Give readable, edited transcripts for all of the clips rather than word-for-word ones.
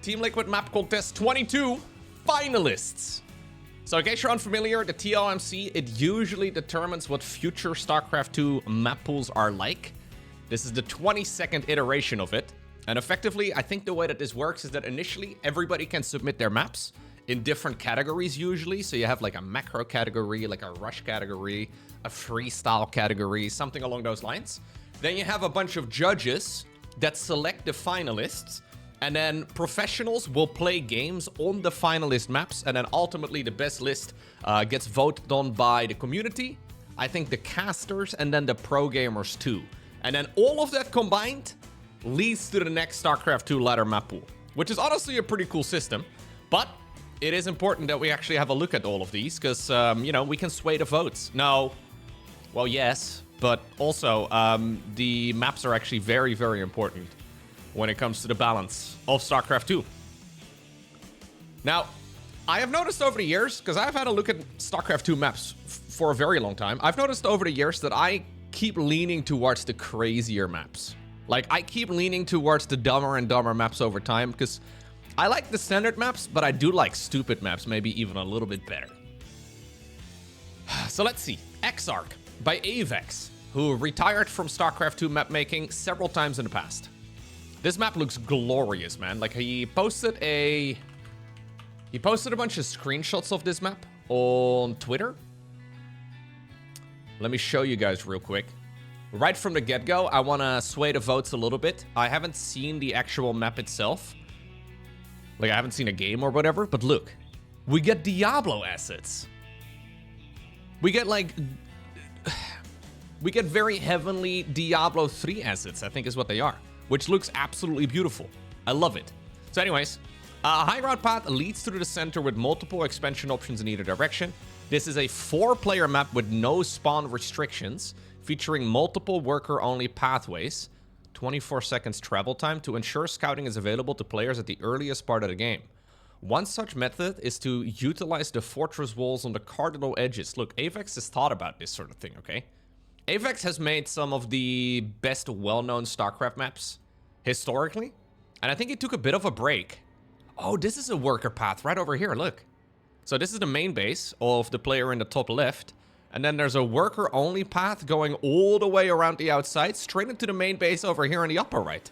Team Liquid Map Contest 22 finalists. So in case you're unfamiliar, the TLMC, it usually determines what future StarCraft 2 map pools are like. This is the 22nd iteration of it. And effectively, I think the way that this works is that initially everybody can submit their maps in different categories usually. So you have like a macro category, like a rush category, a freestyle category, something along those lines. Then you have a bunch of judges that select the finalists, and then professionals will play games on the finalist maps, and then ultimately the best list gets voted on by the community, I think the casters, and then the pro gamers too. And then all of that combined leads to the next StarCraft 2 ladder map pool, which is honestly a pretty cool system. But it is important that we actually have a look at all of these, because, you know, we can sway the votes. No, well, yes, but also the maps are actually very, very important when it comes to the balance of StarCraft 2. Now, I have noticed over the years, because I've had a look at StarCraft 2 maps for a very long time, I've noticed over the years that I keep leaning towards the crazier maps. Like, I keep leaning towards the dumber and dumber maps over time, because I like the standard maps, but I do like stupid maps, maybe even a little bit better. So let's see. Exark by Avex, who retired from StarCraft 2 map making several times in the past. This map looks glorious, man. Like, he posted a bunch of screenshots of this map on Twitter. Let me show you guys real quick. Right from the get-go, I want to sway the votes a little bit. I haven't seen the actual map itself. Like, I haven't seen a game or whatever, but look. We get Diablo assets. We get, like... We get very heavenly Diablo 3 assets, I think is what they are. Which looks absolutely beautiful. I love it. So anyways, a high ground path leads through the center with multiple expansion options in either direction. This is a 4-player map with no spawn restrictions, featuring multiple worker-only pathways, 24 seconds travel time to ensure scouting is available to players at the earliest part of the game. One such method is to utilize the fortress walls on the cardinal edges. Look, Avex has thought about this sort of thing, okay? Avex has made some of the best well-known StarCraft maps historically, and I think it took a bit of a break. Oh, this is a worker path right over here, look. So this is the main base of the player in the top left, and then there's a worker-only path going all the way around the outside, straight into the main base over here in the upper right.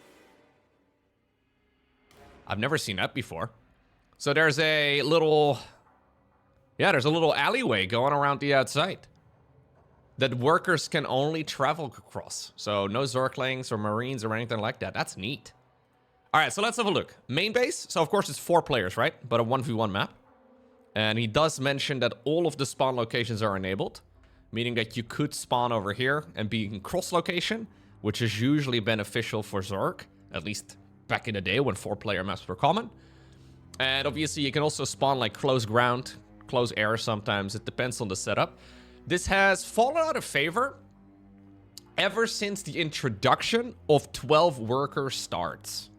I've never seen that before. So there's a little... Yeah, there's a little alleyway going around the outside that workers can only travel across. So no Zerglings or Marines or anything like that. That's neat. All right, so let's have a look. Main base. So, of course, it's 4 players, right? But a 1v1 map. And he does mention that all of the spawn locations are enabled, meaning that you could spawn over here and be in cross location, which is usually beneficial for Zerg, at least back in the day when 4-player maps were common. And obviously, you can also spawn like close ground, close air sometimes. It depends on the setup. This has fallen out of favor ever since the introduction of 12 worker starts.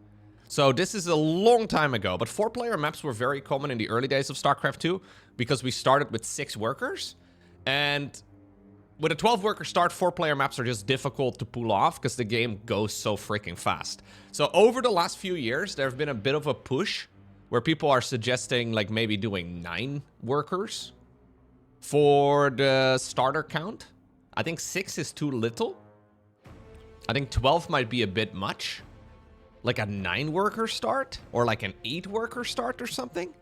So this is a long time ago, but 4-player maps were very common in the early days of StarCraft 2 because we started with 6 workers. And with a 12-worker start, 4-player maps are just difficult to pull off because the game goes so freaking fast. So over the last few years, there have been a bit of a push where people are suggesting like maybe doing 9 workers for the starter count. I think 6 is too little. I think 12 might be a bit much. Like a 9-worker start or like an 8-worker start or something.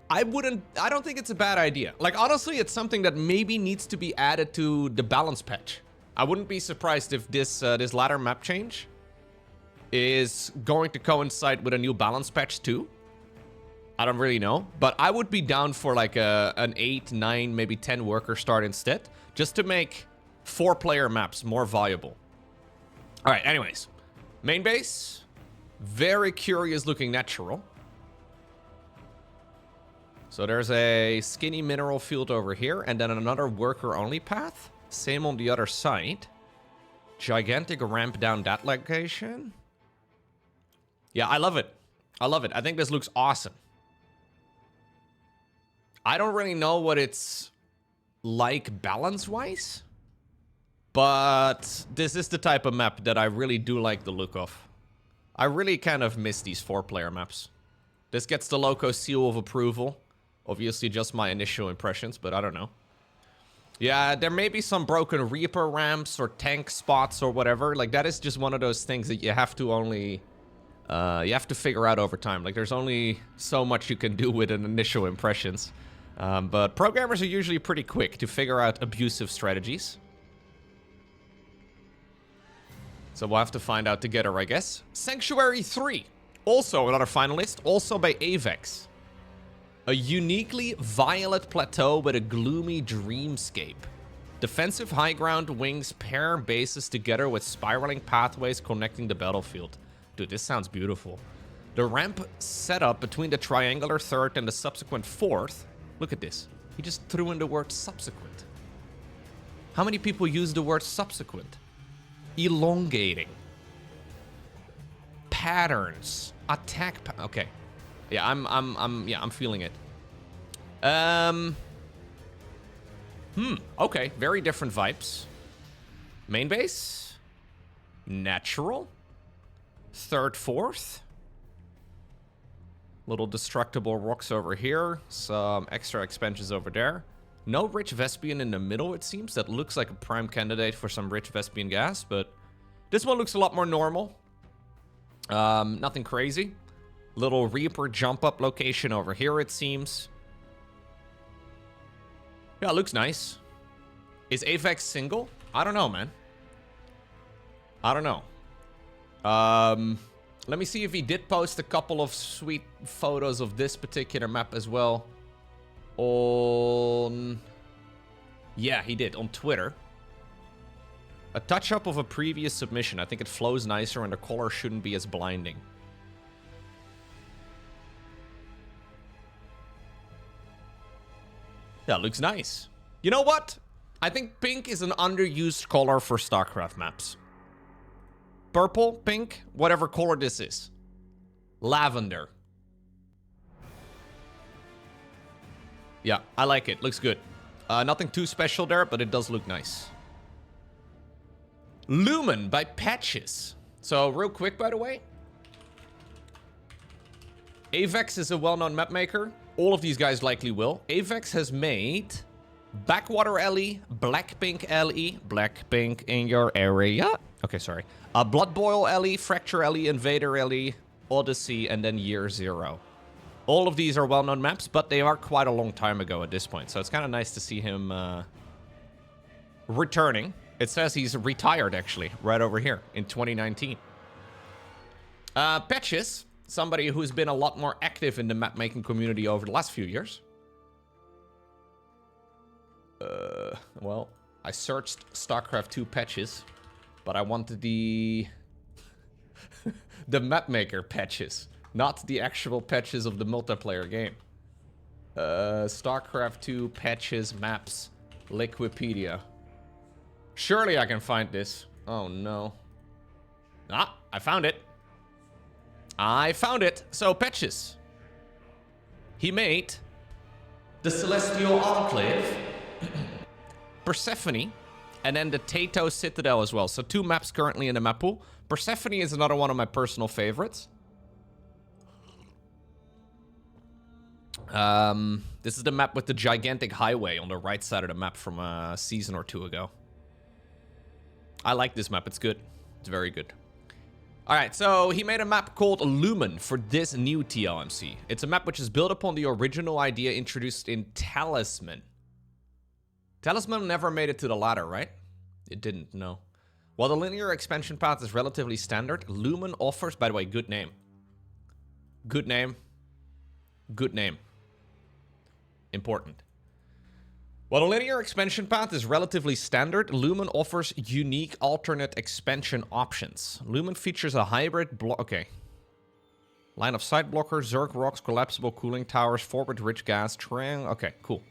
I don't think it's a bad idea. Like, honestly, it's something that maybe needs to be added to the balance patch. I wouldn't be surprised if this ladder map change is going to coincide with a new balance patch too. I don't really know, but I would be down for like an 8, 9, maybe 10 worker start instead, just to make 4-player maps more viable. All right, anyways, main base, very curious looking natural. So there's a skinny mineral field over here, and then another worker only path. Same on the other side. Gigantic ramp down that location. Yeah, I love it. I love it. I think this looks awesome. I don't really know what it's like balance-wise, but this is the type of map that I really do like the look of. I really kind of miss these 4-player maps. This gets the Lowko seal of approval. Obviously just my initial impressions, but I don't know. Yeah, there may be some broken Reaper ramps or tank spots or whatever. Like, that is just one of those things that you have to only... you have to figure out over time. Like, there's only so much you can do with an initial impressions. But programmers are usually pretty quick to figure out abusive strategies. So we'll have to find out together, I guess. Sanctuary 3. Also another finalist. Also by Avex. A uniquely violet plateau with a gloomy dreamscape. Defensive high ground wings pair bases together with spiraling pathways connecting the battlefield. Dude, this sounds beautiful. The ramp setup between the triangular third and the subsequent fourth. Look at this. He just threw in the word subsequent. How many people use the word subsequent? Elongating. Patterns. Attack. Okay. Yeah, I'm feeling it. Okay, very different vibes. Main base. Natural. Third, fourth. Little destructible rocks over here. Some extra expansions over there. No rich Vespian in the middle, it seems. That looks like a prime candidate for some rich Vespian gas, but this one looks a lot more normal. Nothing crazy. Little Reaper jump-up location over here, it seems. Yeah, it looks nice. Is Avex single? I don't know, man. I don't know. Let me see if he did post a couple of sweet photos of this particular map as well. On... Yeah, he did, on Twitter. A touch-up of a previous submission. I think it flows nicer and the color shouldn't be as blinding. Yeah, looks nice. You know what? I think pink is an underused color for StarCraft maps. Purple, pink, whatever color this is. Lavender. Yeah, I like it. Looks good. Nothing too special there, but it does look nice. Lumen by Patches. So, real quick, by the way. Avex is a well-known map maker. All of these guys likely will. Avex has made Backwater LE, Blackpink LE, Blackpink in your area. Okay, sorry. Blood Boil LE, Fracture LE, Invader LE, Odyssey, and then Year Zero. All of these are well-known maps, but they are quite a long time ago at this point. So it's kind of nice to see him returning. It says he's retired, actually, right over here in 2019. Patches. Somebody who's been a lot more active in the map-making community over the last few years. Well, I searched StarCraft 2 patches, but I wanted the... the map-maker patches, not the actual patches of the multiplayer game. StarCraft 2 patches, maps, Liquipedia. Surely I can find this. Oh, no. Ah, I found it. I found it. So, Patches. He made the Celestial Enclave, Persephone, and then the Tato Citadel as well. So, 2 maps currently in the map pool. Persephone is another one of my personal favorites. This is the map with the gigantic highway on the right side of the map from a season or 2 ago. I like this map. It's good. It's very good. Alright, so he made a map called Lumen for this new TLMC. It's a map which is built upon the original idea introduced in Talisman. Talisman never made it to the ladder, right? It didn't, no. While the linear expansion path is relatively standard, Lumen offers, by the way, good name. Good name. Good name. Important. While the linear expansion path is relatively standard, Lumen offers unique alternate expansion options. Lumen features a hybrid line of sight blocker, Zerg rocks, collapsible cooling towers, forward rich gas, triangle. Okay, cool.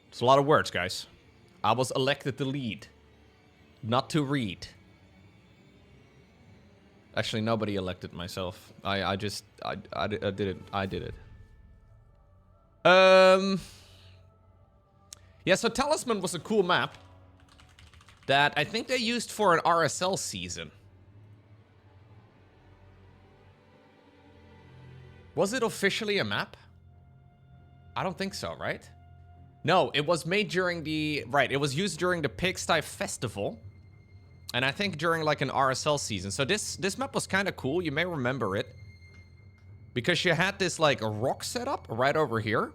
It's a lot of words, guys. I was elected to lead, not to read. Actually, nobody elected myself. I did it. I did it. Yeah, so Talisman was a cool map that I think they used for an RSL season. Was it officially a map? I don't think so, right? No, it was made during the... Right, it was used during the Pigsty Festival. And I think during like an RSL season. So this map was kind of cool. You may remember it. Because you had this like rock setup right over here.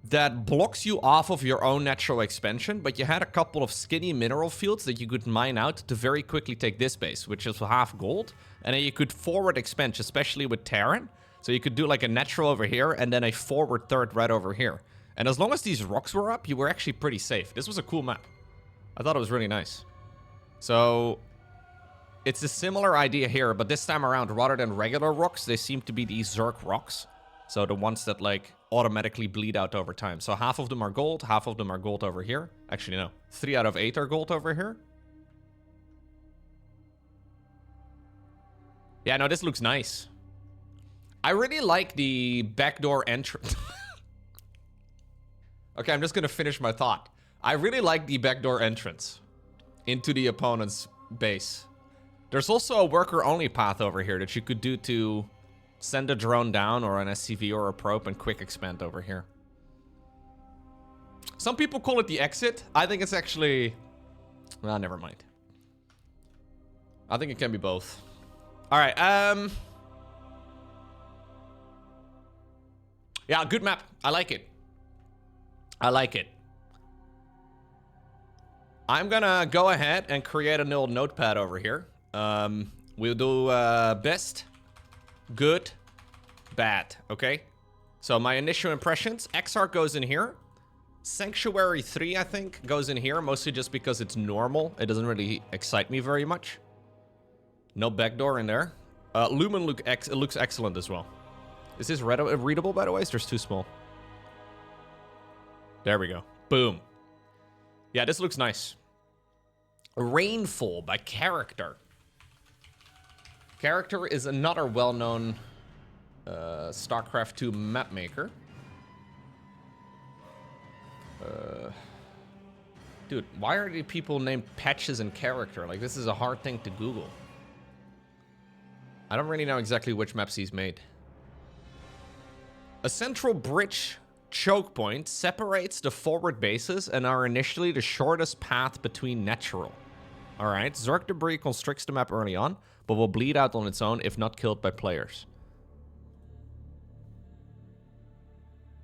That blocks you off of your own natural expansion. But you had a couple of skinny mineral fields that you could mine out to very quickly take this base. Which is half gold. And then you could forward expand, especially with Terran. So you could do like a natural over here and then a forward third right over here. And as long as these rocks were up, you were actually pretty safe. This was a cool map. I thought it was really nice. So, it's a similar idea here, but this time around, rather than regular rocks, they seem to be the Exark rocks. So the ones that like automatically bleed out over time. So half of them are gold, half of them are gold over here. Actually, no. 3 out of 8 are gold over here. Yeah, no, this looks nice. I really like the backdoor entrance. Okay, I'm just gonna finish my thought. I really like the backdoor entrance into the opponent's base. There's also a worker-only path over here that you could do to send a drone down or an SCV or a probe and quick expand over here. Some people call it the exit. I think it's actually... Well, never mind. I think it can be both. Alright, yeah, good map. I like it. I like it. I'm gonna go ahead and create a little notepad over here. We'll do best, good, bad, okay? So my initial impressions, Exark goes in here. Sanctuary 3, I think, goes in here, mostly just because it's normal. It doesn't really excite me very much. No backdoor in there. Lumen looks excellent as well. Is this readable, by the way? It's just too small. There we go. Boom. Yeah, this looks nice. Rainfall by Character. Character is another well-known StarCraft 2 map maker. Dude, why are the people named Patches and Character? Like, this is a hard thing to Google. I don't really know exactly which maps he's made. A central bridge choke point separates the forward bases and are initially the shortest path between natural. Alright, Zerg debris constricts the map early on, but will bleed out on its own if not killed by players.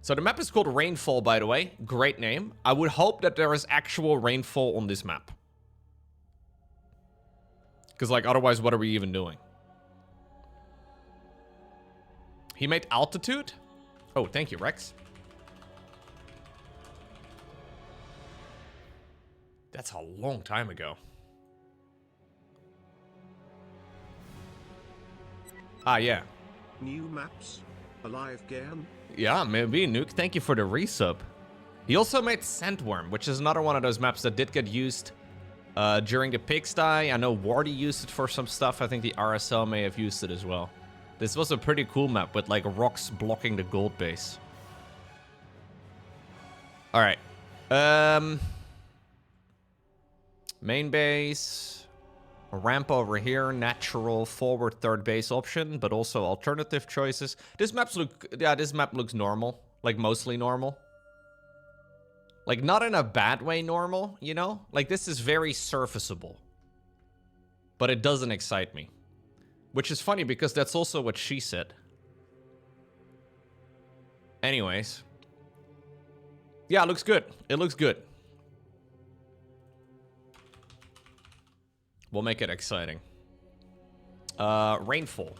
So the map is called Rainfall, by the way. Great name. I would hope that there is actual rainfall on this map. Because, like, otherwise, what are we even doing? He made Altitude? Oh, thank you, Rex. That's a long time ago. Ah, yeah. New maps? Alive game? Yeah, maybe. Nuke, thank you for the resub. He also made Sandworm, which is another one of those maps that did get used during the Pigsty. I know Wardy used it for some stuff. I think the RSL may have used it as well. This was a pretty cool map with, like, rocks blocking the gold base. Alright. Main base. A ramp over here. Natural forward third base option, but also alternative choices. This map looks normal. Like, mostly normal. Like, not in a bad way normal, you know? Like, this is very surfaceable. But it doesn't excite me. Which is funny because that's also what she said. Anyways. Yeah, it looks good. It looks good. We'll make it exciting. Rainfall.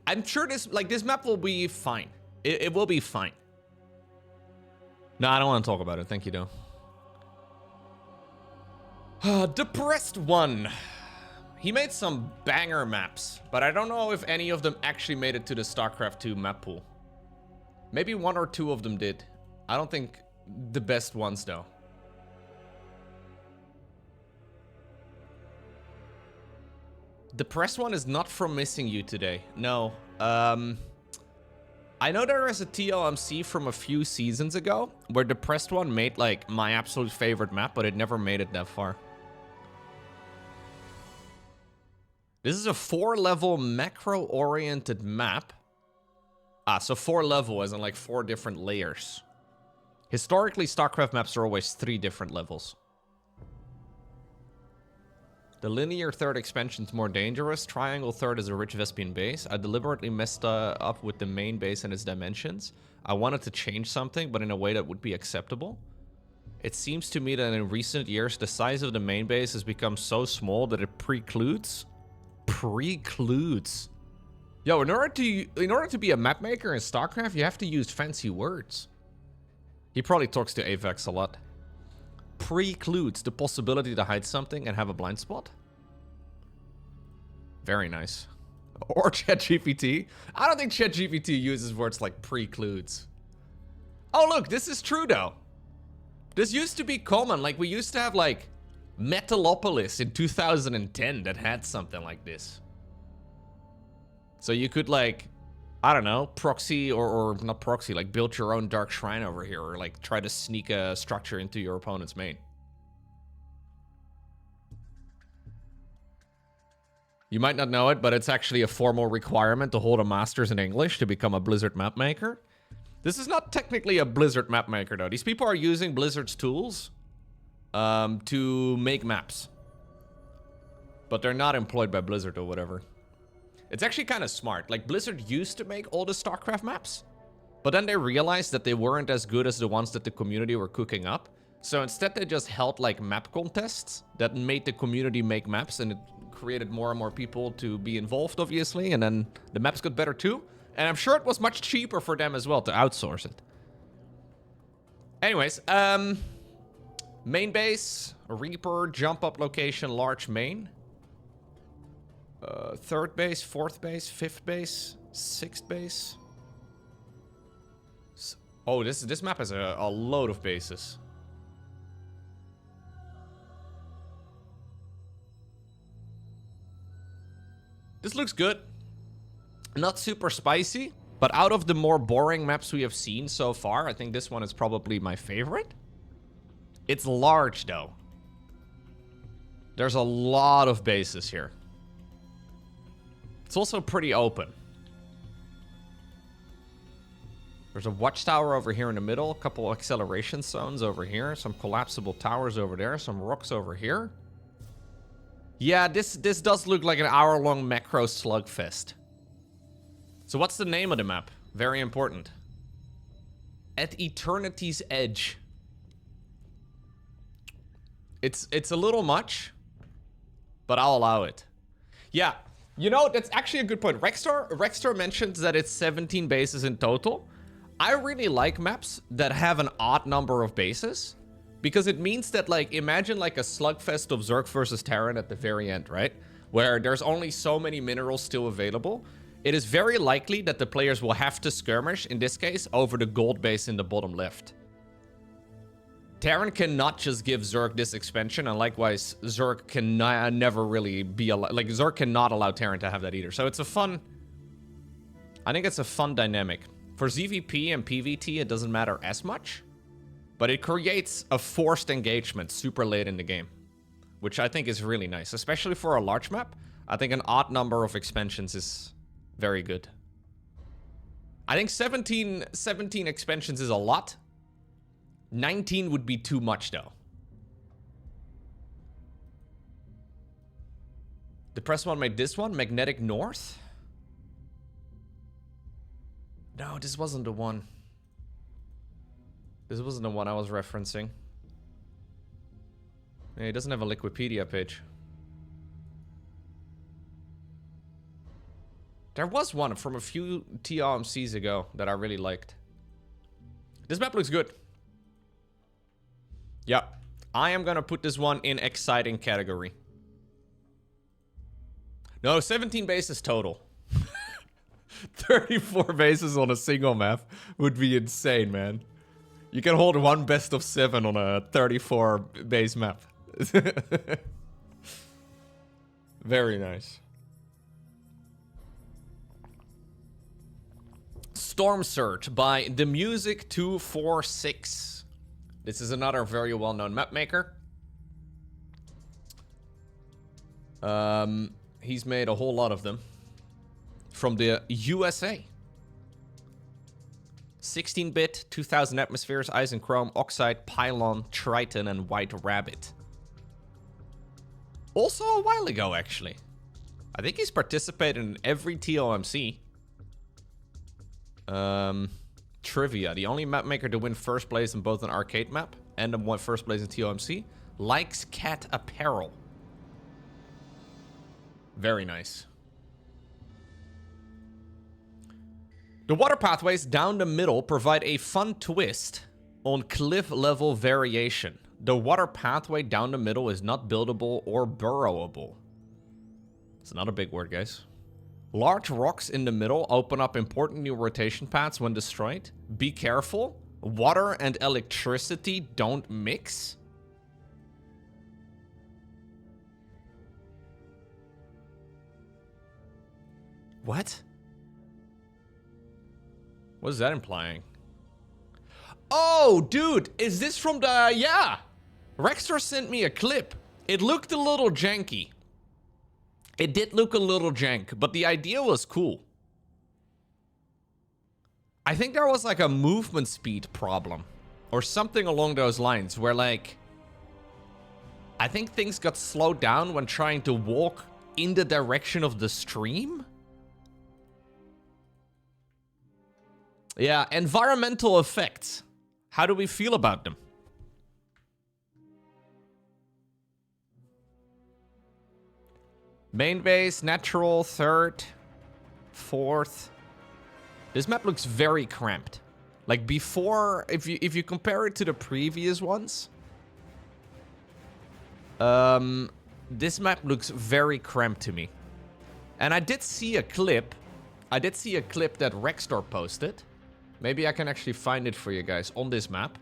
I'm sure this map will be fine. It will be fine. No, I don't want to talk about it. Thank you, though. Depressed One. He made some banger maps, but I don't know if any of them actually made it to the StarCraft 2 map pool. Maybe 1 or 2 of them did. I don't think the best ones, though. Depressed One is not from Missing You today. No. I know there is a TLMC from a few seasons ago where Depressed One made, like, my absolute favorite map, but it never made it that far. This is a 4-level macro-oriented map Ah, so 4 level as in like 4 different layers. Historically, StarCraft maps are always 3 different levels. The linear third expansion's more dangerous. Triangle third is a rich Vespian base. I deliberately messed up with the main base and its dimensions. I wanted to change something, but in a way that would be acceptable. It seems to me that in recent years, the size of the main base has become so small that it precludes. Yo, in order to be a map maker in StarCraft, you have to use fancy words. He probably talks to Avex a lot. Precludes the possibility to hide something and have a blind spot. Very nice. Or ChatGPT. I don't think ChatGPT uses words like precludes. Oh, look, this is true though. This used to be common. Like, we used to have, like, Metalopolis in 2010 that had something like this. So you could, like, I don't know, proxy or not proxy, like, build your own dark shrine over here, or, like, try to sneak a structure into your opponent's main. You might not know it, but it's actually a formal requirement to hold a master's in English to become a Blizzard map maker. This is not technically a Blizzard map maker, though. These people are using Blizzard's tools to make maps. But they're not employed by Blizzard or whatever. It's actually kind of smart. Like, Blizzard used to make all the StarCraft maps, but then they realized that they weren't as good as the ones that the community were cooking up. So instead, they just held, like, map contests that made the community make maps, and it created more and more people to be involved, obviously, and then the maps got better too. And I'm sure it was much cheaper for them as well to outsource it. Anyways, main base, Reaper, jump up location, large main. Third base, fourth base, fifth base, sixth base. Oh, this map has a load of bases. This looks good. Not super spicy, but out of the more boring maps we have seen so far, I think this one is probably my favorite. It's large, though. There's a lot of bases here. It's also pretty open. There's a watchtower over here in the middle, a couple acceleration zones over here, some collapsible towers over there, some rocks over here. Yeah, this does look like an hour-long macro slugfest. So what's the name of the map? Very important. At Eternity's Edge. It's a little much, but I'll allow it. Yeah, you know, that's actually a good point. Rexstar mentions that it's 17 bases in total. I really like maps that have an odd number of bases, because it means that, like, imagine like a slugfest of Zerg versus Terran at the very end, right? Where there's only so many minerals still available. It is very likely that the players will have to skirmish, in this case, over the gold base in the bottom left. Terran cannot just give Zerg this expansion, and likewise, Zerg can never really be allowed. Like, Zerg cannot allow Terran to have that either. So it's a fun... I think it's a fun dynamic. For ZVP and PvT, it doesn't matter as much, but it creates a forced engagement super late in the game, which I think is really nice, especially for a large map. I think an odd number of expansions is very good. I think 17 expansions is a lot. 19 would be too much, though. The press one made this one, Magnetic North. No, this wasn't the one. This wasn't the one I was referencing. Yeah, it doesn't have a Liquipedia page. There was one from a few TLMCs ago that I really liked. This map looks good. Yeah, I am gonna put this one in exciting category. No, 17 bases total. 34 bases on a single map would be insane, man. You can hold one best of 7 on a 34 base map. Very nice. Storm Surge by The Music 246. This is another very well-known map maker. He's made a whole lot of them. From the USA. 16-bit, 2000 atmospheres, ice and chrome, oxide, pylon, triton, and white rabbit. Also a while ago, actually. I think he's participated in every TLMC. Trivia. The only map maker to win first place in both an arcade map and won first place in TLMC. Likes cat apparel. Very nice. The water pathways down the middle provide a fun twist on cliff level variation. The water pathway down the middle is not buildable or burrowable. It's not a big word, guys. Large rocks in the middle open up important new rotation paths when destroyed. Be careful. Water and electricity don't mix. What? What is that implying? Oh, dude, is this from the... Yeah! Rextor sent me a clip. It looked a little janky. It did look a little jank, but the idea was cool. I think there was like a movement speed problem. Or something along those lines, where like... I think things got slowed down when trying to walk in the direction of the stream? Yeah, environmental effects. How do we feel about them? Main base, natural, third, fourth. This map looks very cramped. Like before, if you compare it to the previous ones, this map looks very cramped to me. And I did see a clip. I did see a clip that Rextor posted. Maybe I can actually find it for you guys on this map.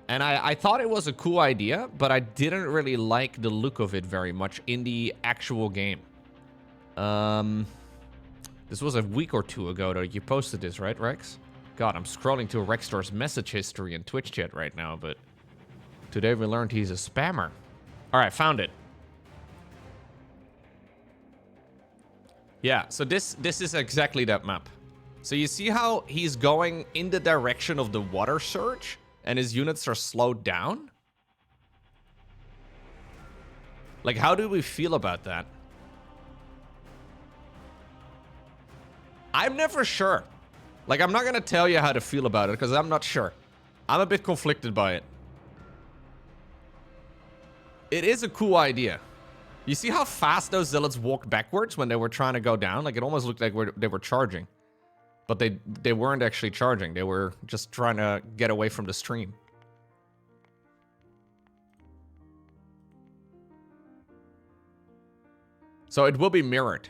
And I thought it was a cool idea, but I didn't really like the look of it very much in the actual game. This was a week or two ago that you posted this, right, Rex? God, I'm scrolling to Rextor's message history in Twitch chat right now, but today we learned he's a spammer. All right, found it. Yeah, so this is exactly that map. So you see how he's going in the direction of the water surge and his units are slowed down? Like, how do we feel about that? I'm never sure. Like, I'm not gonna tell you how to feel about it because I'm not sure. I'm a bit conflicted by it. It is a cool idea. You see how fast those zealots walked backwards when they were trying to go down? Like, it almost looked like they were charging. But they weren't actually charging. They were just trying to get away from the stream. So it will be mirrored.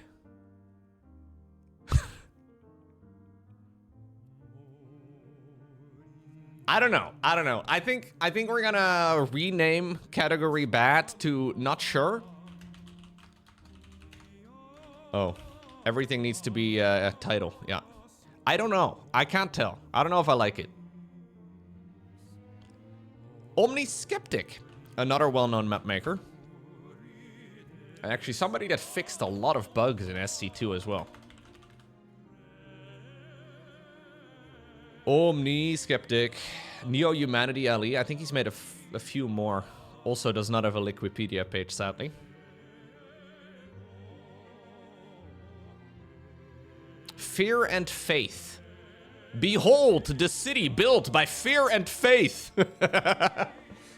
I don't know. I don't know. I think we're gonna rename category bad to not sure. Oh, everything needs to be a title. Yeah. I don't know. I can't tell. I don't know if I like it. Omni Skeptic, another well-known map maker. And actually somebody that fixed a lot of bugs in SC2 as well. Omni Skeptic, Neo Humanity LE. I think he's made a few more. Also does not have a Wikipedia page, sadly. Fear and Faith. Behold, the city built by fear and faith.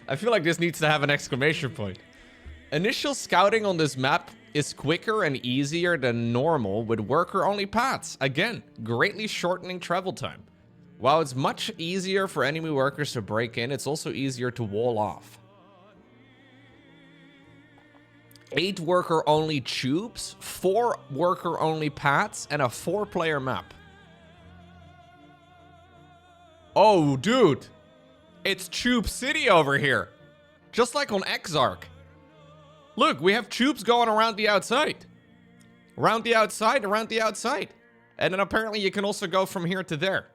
I feel like this needs to have an exclamation point. Initial scouting on this map is quicker and easier than normal with worker-only paths. Again, greatly shortening travel time. While it's much easier for enemy workers to break in, it's also easier to wall off. 8 worker-only tubes, 4 worker-only paths, and a 4-player map. Oh, dude. It's Tube City over here. Just like on Exark. Look, we have tubes going around the outside. Around the outside, around the outside. And then apparently you can also go from here to there.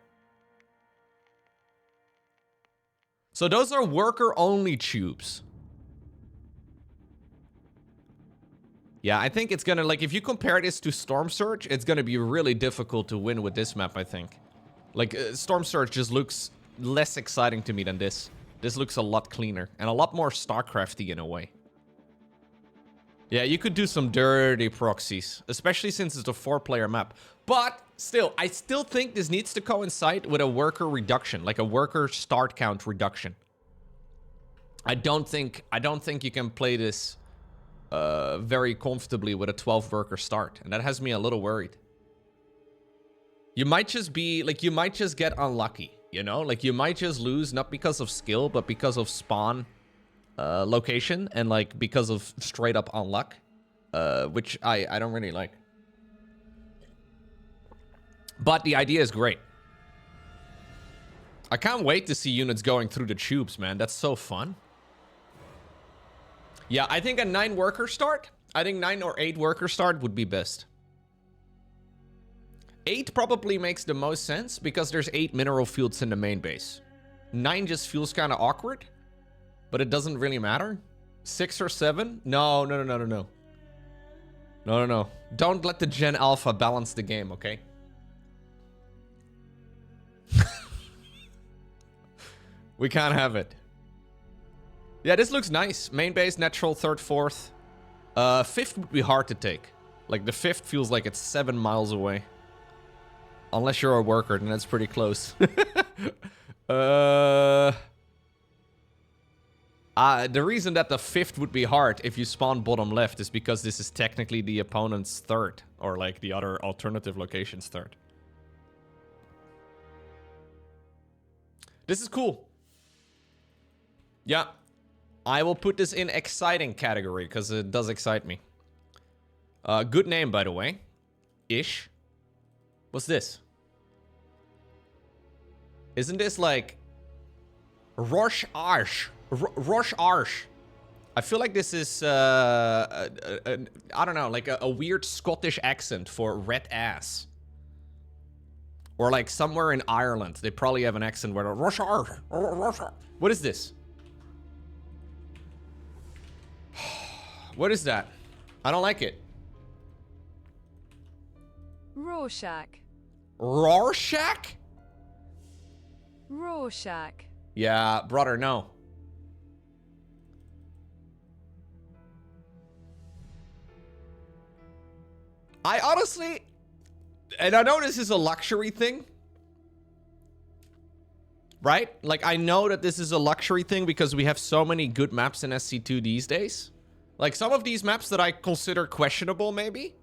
So those are worker-only tubes. Yeah, I think it's gonna, like, if you compare this to Storm Surge, it's gonna be really difficult to win with this map, I think. Like, Storm Surge just looks less exciting to me than this. This looks a lot cleaner and a lot more StarCrafty in a way. Yeah, you could do some dirty proxies, especially since it's a 4-player map. But still, I still think this needs to coincide with a worker reduction, like a worker start count reduction. I don't think you can play this very comfortably with a 12 worker start, and that has me a little worried. You might just be like, you might just get unlucky, you know, like you might just lose not because of skill, but because of spawn location and like because of straight up unluck, which I don't really like. But the idea is great. I can't wait to see units going through the tubes, man. That's so fun. Yeah, I think a 9 worker start. I think 9 or 8 worker start would be best. 8 probably makes the most sense because there's 8 mineral fields in the main base. 9 just feels kind of awkward, but it doesn't really matter. 6 or 7? No. No. Don't let the Gen Alpha balance the game, okay? We can't have it. Yeah, this looks nice. Main base, natural, 3rd, 4th. 5th would be hard to take. Like, the 5th feels like it's 7 miles away. Unless you're a worker, then that's pretty close. The reason that the 5th would be hard if you spawn bottom left is because this is technically the opponent's 3rd. Or, like, the other alternative location's 3rd. This is cool. Yeah. I will put this in exciting category because it does excite me. Good name, by the way. Ish. What's this? Isn't this like Rorschach? Rorschach. I feel like this is I don't know, like a weird Scottish accent for red ass. Or like somewhere in Ireland, they probably have an accent where Rorschach. What is this? What is that? I don't like it. Rorschach. Rorschach? Rorschach. Yeah, brother, no. I honestly, and I know this is a luxury thing, right? Like, I know that this is a luxury thing because we have so many good maps in SC2 these days. Like, some of these maps that I consider questionable, maybe,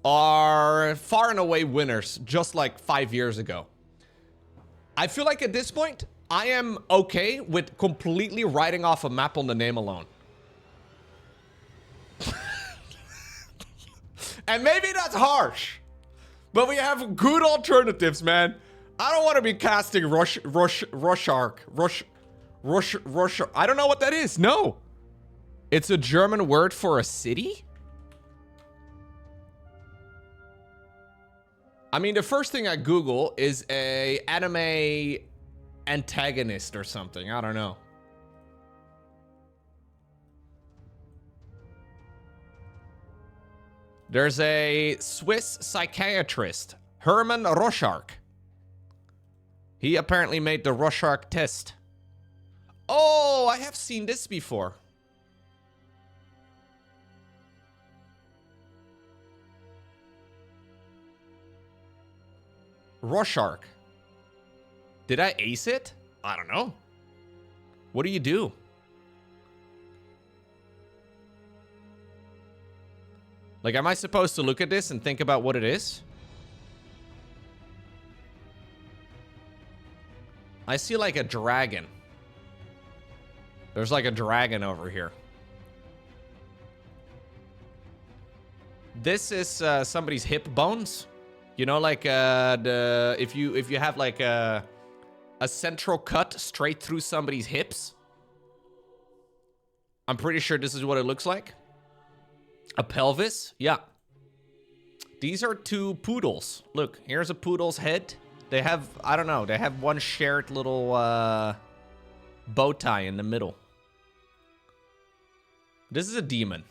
are far and away winners, just like 5 years ago. I feel like at this point, I am okay with completely writing off a map on the name alone. And maybe that's harsh, but we have good alternatives, man. I don't want to be casting Rorschach. I don't know what that is. No. It's a German word for a city? I mean, the first thing I Google is a anime antagonist or something. I don't know. There's a Swiss psychiatrist, Hermann Rorschach. He apparently made the Rorschach test. Oh, I have seen this before. Rorschach. Did I ace it? I don't know. What do you do? Like, am I supposed to look at this and think about what it is? I see like a dragon. There's like a dragon over here. This is somebody's hip bones. You know, like if you have like a central cut straight through somebody's hips. I'm pretty sure this is what it looks like. A pelvis? Yeah. These are 2 poodles. Look, here's a poodle's head. They have, I don't know, they have one shared little bow tie in the middle. This is a demon.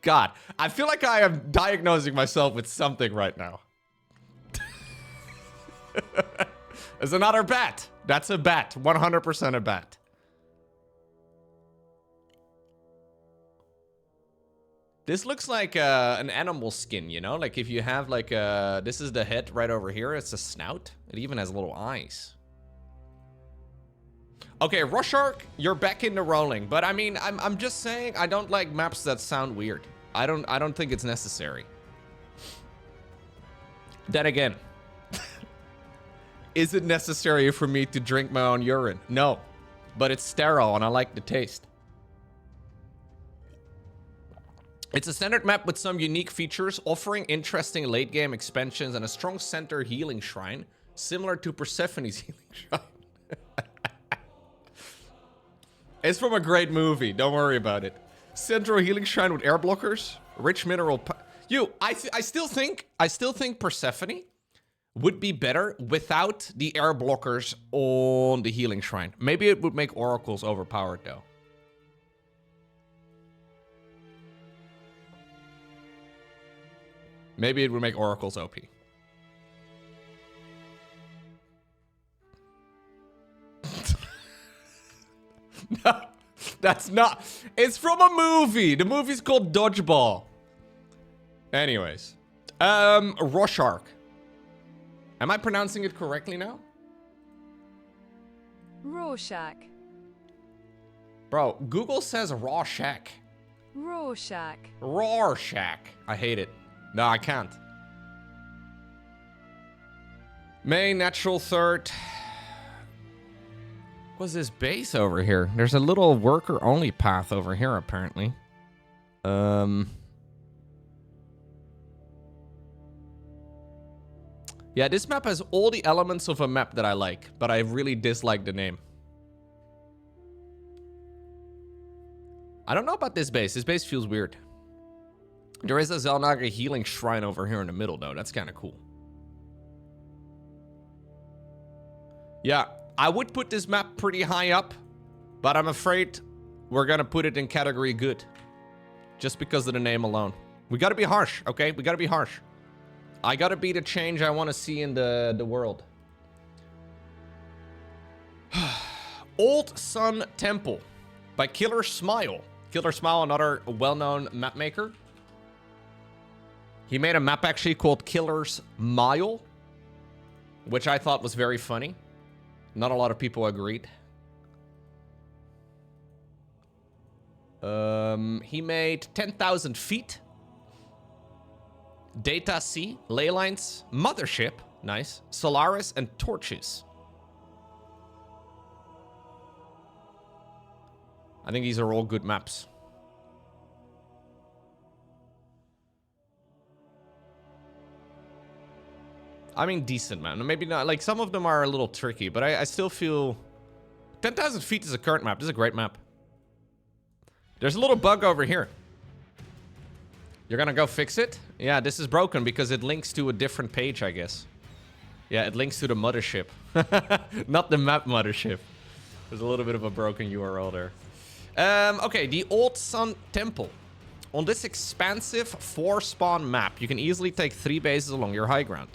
God, I feel like I am diagnosing myself with something right now. It's another bet. That's a bet. 100% a bet. This looks like an animal skin, you know? Like if you have like a... This is the head right over here. It's a snout. It even has little eyes. Okay, Rorschach, you're back into rolling. But I mean, I'm just saying I don't like maps that sound weird. I don't think it's necessary. Then again, is it necessary for me to drink my own urine? No, but it's sterile and I like the taste. It's a standard map with some unique features, offering interesting late game expansions and a strong center healing shrine, similar to Persephone's healing shrine. It's from a great movie, don't worry about it. Central healing shrine with air blockers, rich mineral. I still think Persephone would be better without the air blockers on the healing shrine. Maybe it would make oracles overpowered though. Maybe it would make oracles OP. No, that's not. It's from a movie. The movie's called Dodgeball. Anyways, Rorschach. Am I pronouncing it correctly now? Rorschach. Bro, Google says Rorschach. Rorschach. Rorschach. I hate it. No, I can't. Main, natural third. What's this base over here? There's a little worker only path over here apparently. Yeah, this map has all the elements of a map that I like, but I really dislike the name. I don't know about this base. This base feels weird. There is a Zelnaga healing shrine over here in the middle though. That's kind of cool. Yeah, I would put this map pretty high up, but I'm afraid we're gonna put it in category good. Just because of the name alone. We gotta be harsh, okay? We gotta be harsh. I gotta be the change I want to see in the world. Old Sun Temple by Killer Smile. Killer Smile, another well-known map maker. He made a map actually called Killer's Mile, which I thought was very funny. Not a lot of people agreed. He made 10,000 feet. Data C, ley lines, mothership, nice, Solaris, and torches. I think these are all good maps. I mean, decent, man. Maybe not, like, some of them are a little tricky, but I still feel 10,000 feet is a current map. This is a great map. There's a little bug over here. You're gonna go fix it? Yeah, this is broken because it links to a different page, I guess. Yeah, it links to the mothership. Not the map mothership. There's a little bit of a broken URL there. Okay, the Old Sun Temple. On this expansive 4-spawn map, you can easily take 3 bases along your high ground.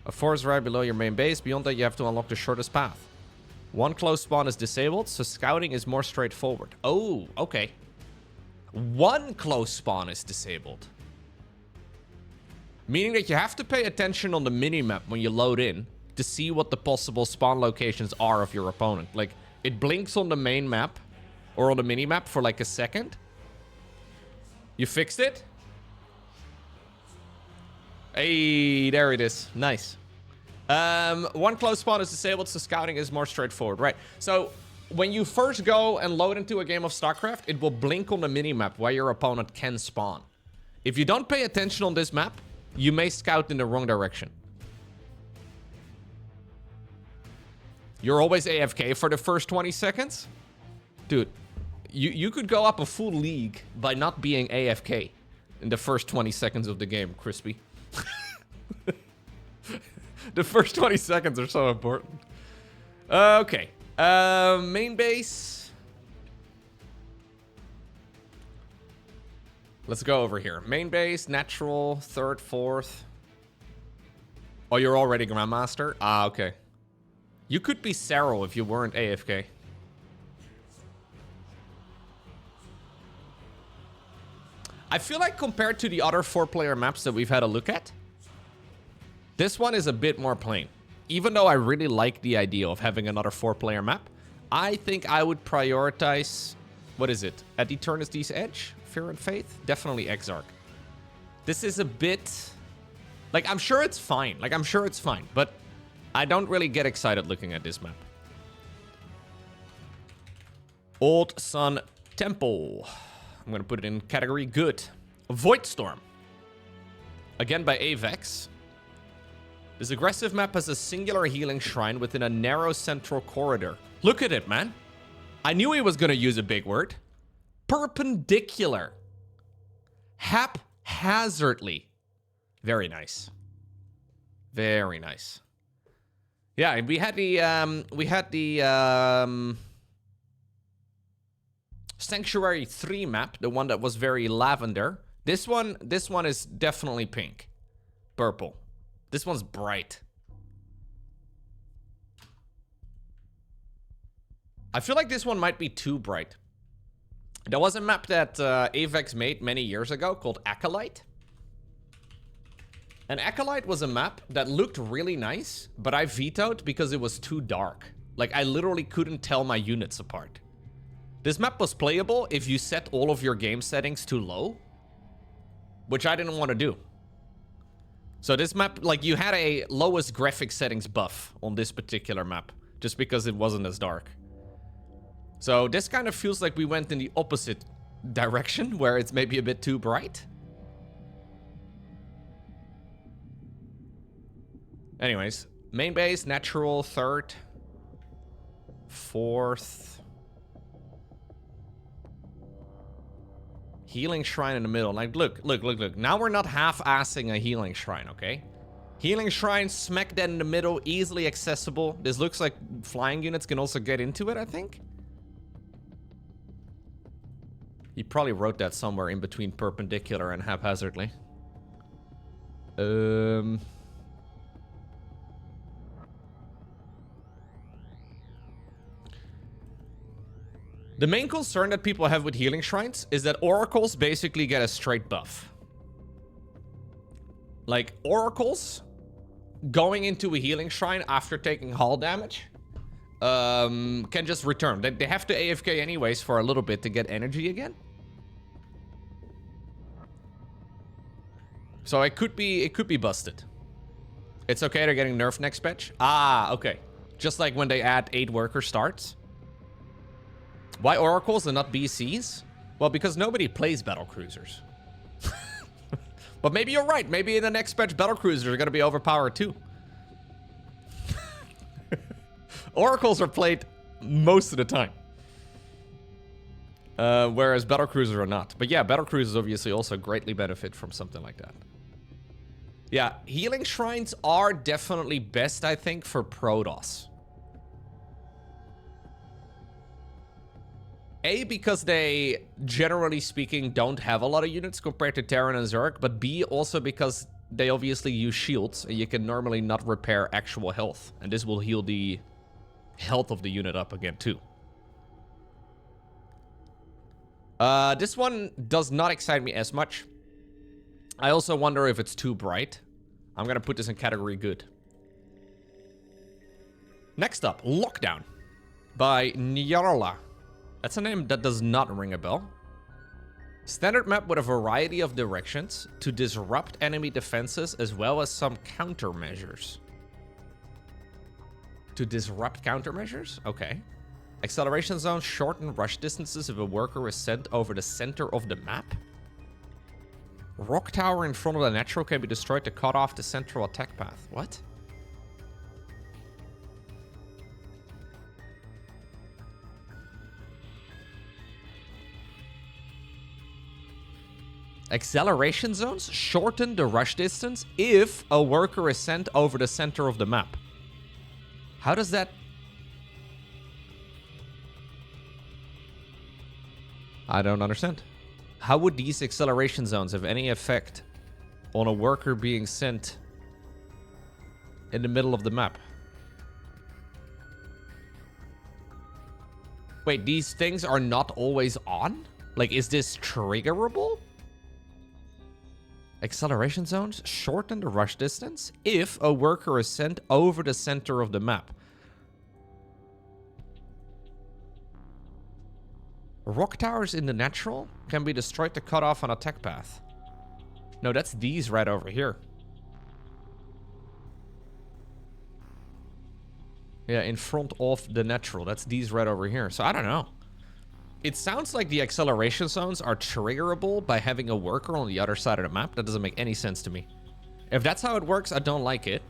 A 4 is right below your main base. Beyond that, you have to unlock the shortest path. 1 close spawn is disabled, so scouting is more straightforward. Oh, okay. 1 close spawn is disabled. Meaning that you have to pay attention on the minimap when you load in to see what the possible spawn locations are of your opponent. Like, it blinks on the main map or on the minimap for like a second. You fixed it? Hey, there it is. Nice. 1 close spawn is disabled, so scouting is more straightforward. Right. So when you first go and load into a game of StarCraft, it will blink on the minimap where your opponent can spawn. If you don't pay attention on this map, you may scout in the wrong direction. You're always AFK for the first 20 seconds? Dude, you could go up a full league by not being AFK in the first 20 seconds of the game, Crispy. The first 20 seconds are so important. Okay. Main base. Let's go over here. Main base, natural, third, fourth. Oh, you're already Grandmaster? Ah, okay. You could be Cero if you weren't AFK. I feel like compared to the other 4-player maps that we've had a look at, this one is a bit more plain. Even though I really like the idea of having another 4-player map, I think I would prioritize... What is it? At Eternity's Edge? Fear and Faith? Definitely Exark. This is a bit... Like, I'm sure it's fine. Like, I'm sure it's fine. But I don't really get excited looking at this map. Old Sun Temple. I'm going to put it in category good. Voidstorm. Again by Avex. This aggressive map has a singular healing shrine within a narrow central corridor. Look at it, man. I knew he was going to use a big word. Perpendicular. Haphazardly. Very nice. Very nice. Yeah, and we had the Sanctuary 3 map, the one that was very lavender. This one is definitely pink. Purple. This one's bright. I feel like this one might be too bright. There was a map that Avex made many years ago called Acolyte. And Acolyte was a map that looked really nice, but I vetoed because it was too dark. Like, I literally couldn't tell my units apart. This map was playable if you set all of your game settings too low, which I didn't want to do. So this map, like, you had a lowest graphic settings buff on this particular map, just because it wasn't as dark. So this kind of feels like we went in the opposite direction, where it's maybe a bit too bright. Anyways, main base, natural, 3rd, 4th. Healing shrine in the middle. Like, look. Now we're not half-assing a healing shrine, okay? Healing shrine, smack dead in the middle, easily accessible. This looks like flying units can also get into it, I think. He probably wrote that somewhere in between perpendicular and haphazardly. The main concern that people have with healing shrines is that oracles basically get a straight buff. Like, oracles going into a healing shrine after taking hull damage can just return. They have to AFK anyways for a little bit to get energy again. So it could be busted. It's okay, they're getting nerfed next patch. Ah, okay. Just like when they add 8 worker starts. Why oracles and not BCs? Well, because nobody plays battlecruisers. But maybe you're right. Maybe in the next patch, battlecruisers are going to be overpowered too. Oracles are played most of the time. Whereas battlecruisers are not. But yeah, battlecruisers obviously also greatly benefit from something like that. Yeah, healing shrines are definitely best, I think, for Protoss. A, because they, generally speaking, don't have a lot of units compared to Terran and Zerg, but B, also because they obviously use shields, and you can normally not repair actual health. And this will heal the health of the unit up again, too. This one does not excite me as much. I also wonder if it's too bright. I'm gonna put this in category good. Next up, Lockdown by Nyarla. That's a name that does not ring a bell. Standard map with a variety of directions to disrupt enemy defenses as well as some countermeasures. To disrupt countermeasures? Okay. Acceleration zones shorten rush distances if a worker is sent over the center of the map. Rock tower in front of the natural can be destroyed to cut off the central attack path. What? Acceleration zones shorten the rush distance if a worker is sent over the center of the map. How does that... I don't understand. How would these acceleration zones have any effect on a worker being sent in the middle of the map. Wait, these things are not always on? Like, is this triggerable? Acceleration zones shorten the rush distance if a worker is sent over the center of the map. Rock towers in the natural can be destroyed to cut off an attack path. No, that's these right over here. Yeah, in front of the natural. That's these right over here. So I don't know. It sounds like the acceleration zones are triggerable by having a worker on the other side of the map. That doesn't make any sense to me. If that's how it works, I don't like it.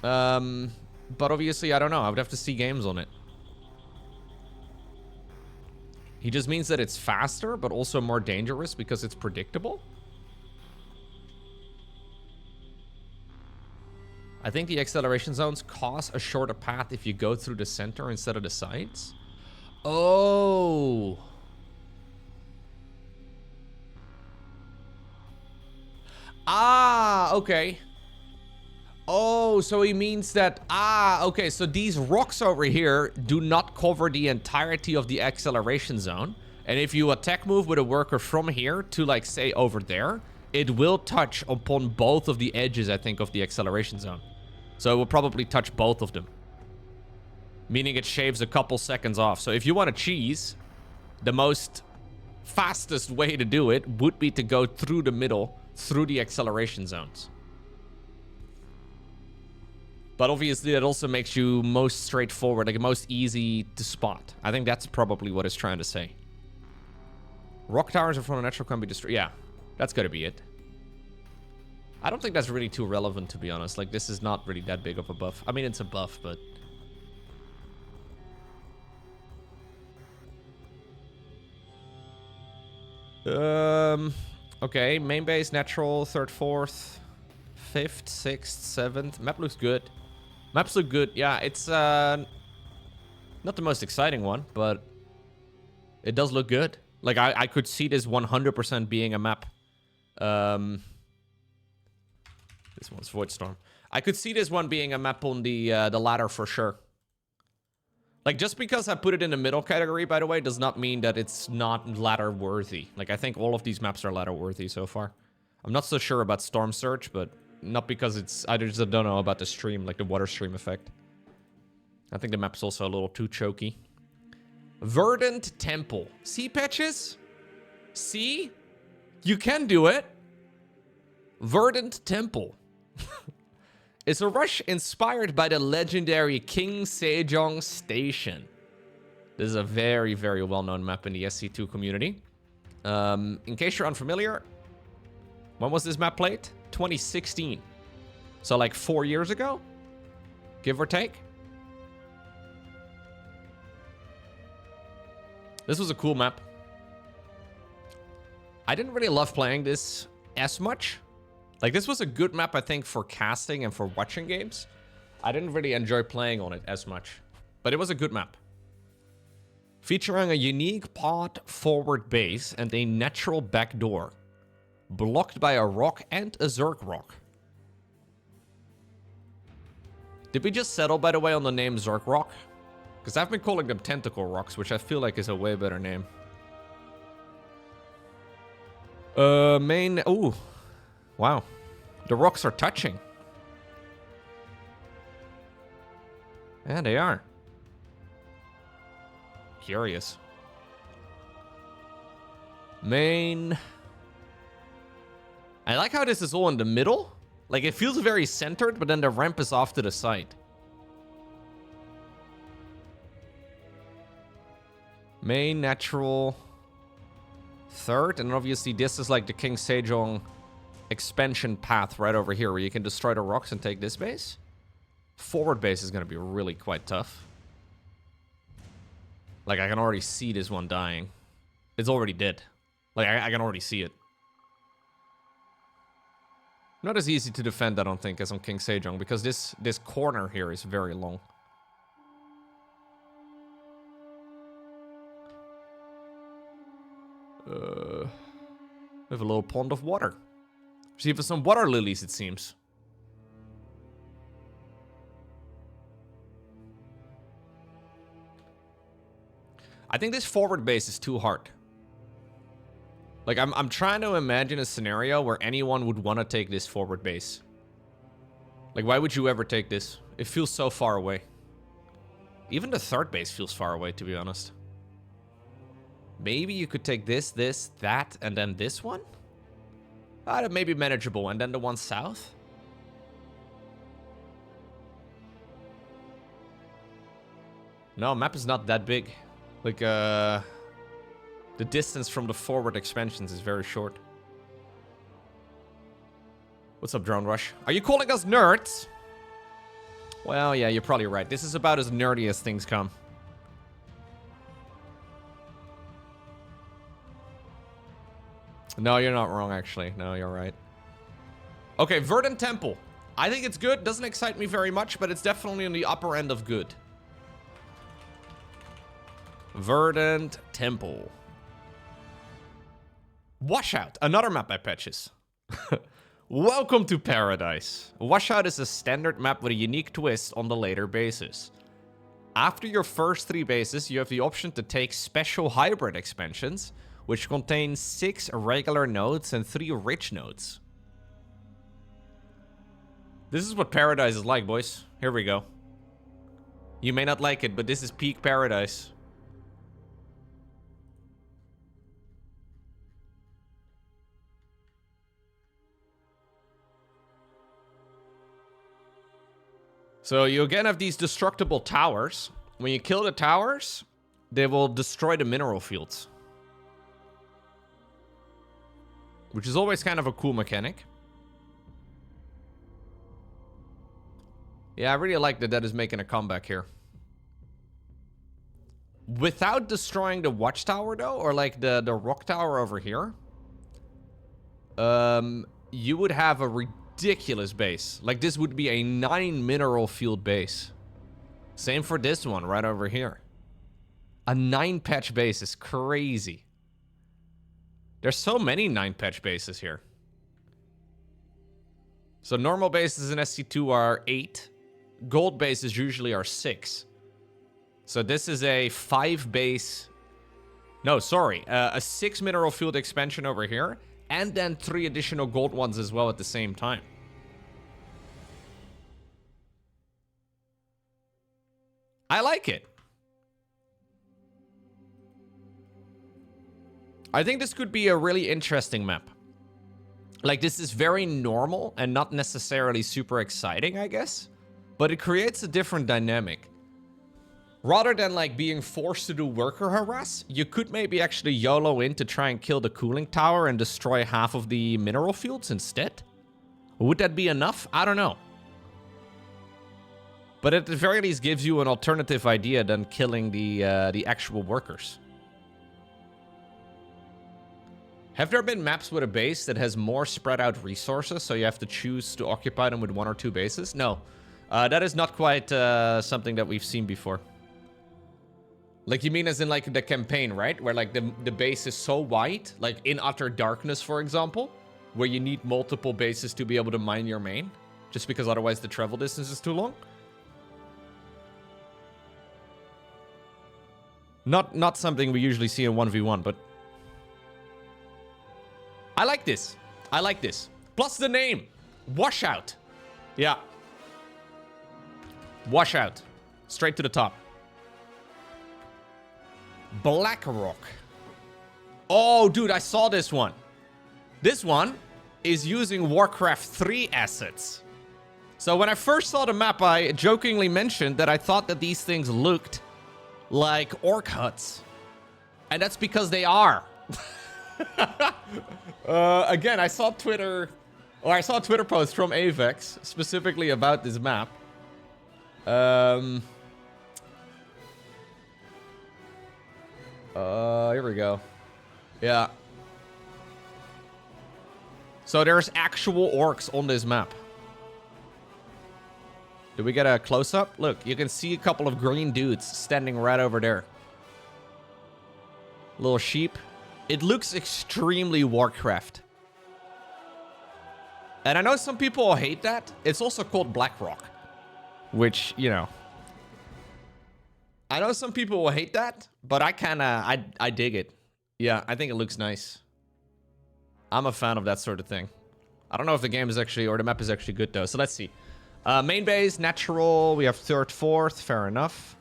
But obviously, I don't know. I would have to see games on it. He just means that it's faster, but also more dangerous because it's predictable. I think the acceleration zones cause a shorter path if you go through the center instead of the sides. Oh. Ah, okay. Oh, so he means that... Ah, okay, so these rocks over here do not cover the entirety of the acceleration zone. And if you attack move with a worker from here to, like, say, over there, it will touch upon both of the edges, I think, of the acceleration zone. So it will probably touch both of them. Meaning it shaves a couple seconds off. So if you want to cheese, the most fastest way to do it would be to go through the middle, through the acceleration zones. But obviously that also makes you most straightforward, like most easy to spot. I think that's probably what it's trying to say. Rock towers in front of natural can be destroyed. Yeah, that's gotta be it. I don't think that's really too relevant, to be honest. Like, this is not really that big of a buff. I mean, it's a buff, but... Okay, main base, natural, 3rd, 4th, 5th, 6th, 7th. Map looks good. Maps look good. Yeah, it's not the most exciting one, but it does look good. Like, I could see this 100% being a map. This one's Voidstorm. I could see this one being a map on the ladder for sure. Like, just because I put it in the middle category, by the way, does not mean that it's not ladder worthy. Like, I think all of these maps are ladder worthy so far. I'm not so sure about Storm Surge, but not because it's... I just don't know about the stream, like the water stream effect. I think the map's also a little too choky. Verdant Temple. See, Patches? See? You can do it. Verdant Temple. It's a rush inspired by the legendary King Sejong Station. This is a very, very well-known map in the SC2 community. In case you're unfamiliar, when was this map played? 2016. So like 4 years ago, give or take. This was a cool map. I didn't really love playing this as much. Like, this was a good map, I think, for casting and for watching games. I didn't really enjoy playing on it as much, but it was a good map. Featuring a unique pod forward base and a natural back door, blocked by a rock and a Exark rock. Did we just settle, by the way, on the name Exark rock? Because I've been calling them tentacle rocks, which I feel like is a way better name. Main... Ooh. Wow. The rocks are touching. Yeah, they are. Curious. Main... I like how this is all in the middle. Like, it feels very centered, but then the ramp is off to the side. Main, natural, 3rd, and obviously this is like the King Sejong expansion path right over here, where you can destroy the rocks and take this base. Forward base is going to be really quite tough. Like, I can already see this one dying. It's already dead. Like, I can already see it. Not as easy to defend, I don't think, as on King Sejong, because this corner here is very long. We have a little pond of water. See for some water lilies, it seems. I think this forward base is too hard. Like, I'm trying to imagine a scenario where anyone would want to take this forward base. Like, why would you ever take this? It feels so far away. Even the third base feels far away, to be honest. Maybe you could take this, that, and then this one? That may be manageable. And then the one south? No, map is not that big. Like, the distance from the forward expansions is very short. What's up, Drone Rush? Are you calling us nerds? Well, yeah, you're probably right. This is about as nerdy as things come. No, you're not wrong, actually. No, you're right. Okay, Verdant Temple. I think it's good. Doesn't excite me very much, but it's definitely on the upper end of good. Verdant Temple. Washout. Another map by Patches. Welcome to Paradise. Washout is a standard map with a unique twist on the later bases. After your first 3 bases, you have the option to take special hybrid expansions, which contain 6 regular nodes and 3 rich nodes. This is what Paradise is like, boys. Here we go. You may not like it, but this is peak Paradise. So you again have these destructible towers. When you kill the towers, they will destroy the mineral fields. Which is always kind of a cool mechanic. Yeah, I really like that is making a comeback here. Without destroying the watchtower though, or like the rock tower over here, you would have a ridiculous base. Like, this would be a 9 mineral field base. Same for this one right over here. A 9 patch base is crazy. There's so many 9 patch bases here. So normal bases in SC2 are 8. Gold bases usually are 6. So this is a 5 base... No, sorry. A 6 mineral field expansion over here. And then 3 additional gold ones as well at the same time. I like it. I think this could be a really interesting map. Like, this is very normal and not necessarily super exciting, I guess. But it creates a different dynamic. Rather than, like, being forced to do worker harass, you could maybe actually YOLO in to try and kill the cooling tower and destroy half of the mineral fields instead. Would that be enough? I don't know. But at the very least gives you an alternative idea than killing the actual workers. Have there been maps with a base that has more spread out resources, so you have to choose to occupy them with 1 or 2 bases? No. That is not quite something that we've seen before. Like, you mean as in, like, the campaign, right? Where, like, the base is so wide, like in Utter Darkness, for example, where you need multiple bases to be able to mine your main, just because otherwise the travel distance is too long? Not something we usually see in 1v1, but... I like this. I like this. Plus the name. Washout. Yeah. Washout. Straight to the top. Blackrock. Oh, dude, I saw this one. This one is using Warcraft 3 assets. So when I first saw the map, I jokingly mentioned that I thought that these things looked like orc huts. And that's because they are. Again, I saw a Twitter post from Avex specifically about this map. Here we go. Yeah. So there's actual orcs on this map. Did we get a close-up? Look, you can see a couple of green dudes standing right over there. Little sheep. It looks extremely Warcraft. And I know some people hate that. It's also called Blackrock. Which, you know. I know some people will hate that, but I dig it. Yeah, I think it looks nice. I'm a fan of that sort of thing. I don't know if the game is actually, or the map is actually good though. So let's see. Main base, natural. We have third, fourth. Fair enough.